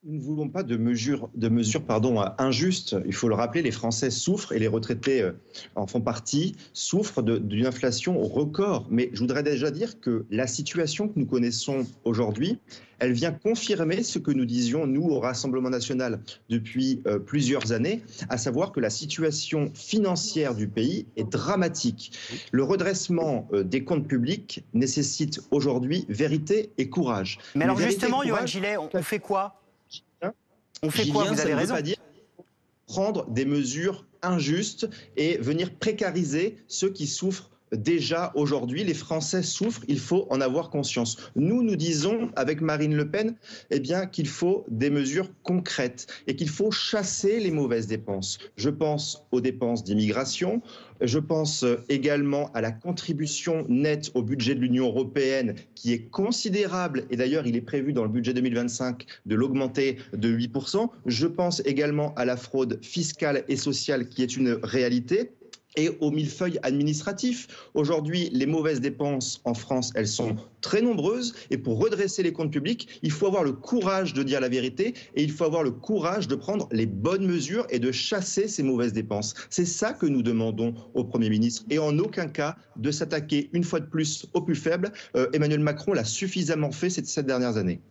Nous ne voulons pas de mesures injustes. Il faut le rappeler, les Français souffrent et les retraités en font partie, souffrent d'une inflation au record. Mais je voudrais déjà dire que la situation que nous connaissons aujourd'hui, elle vient confirmer ce que nous disions, nous, au Rassemblement national, depuis plusieurs années, à savoir que la situation financière du pays est dramatique. Le redressement des comptes publics nécessite aujourd'hui vérité et courage. Mais alors vérité et justement, Johan courage, Gillet, on fait quoi? On fait quoi? Julien, Vous ça avez ne veut pas raison. dire prendre des mesures injustes et venir précariser ceux qui souffrent déjà aujourd'hui. Les Français souffrent, il faut en avoir conscience. Nous disons, avec Marine Le Pen, qu'il faut des mesures concrètes et qu'il faut chasser les mauvaises dépenses. Je pense aux dépenses d'immigration, je pense également à la contribution nette au budget de l'Union européenne qui est considérable et d'ailleurs il est prévu dans le budget 2025 de l'augmenter de 8%. Je pense également à la fraude fiscale et sociale qui est une réalité et au millefeuille administratif. Aujourd'hui, les mauvaises dépenses en France, elles sont très nombreuses et pour redresser les comptes publics, il faut avoir le courage de dire la vérité et il faut avoir le courage de prendre les bonnes mesures et de chasser ces mauvaises dépenses. C'est ça que nous demandons au Premier ministre et en aucun cas de s'attaquer une fois de plus aux plus faibles. Emmanuel Macron l'a suffisamment fait ces dernières années.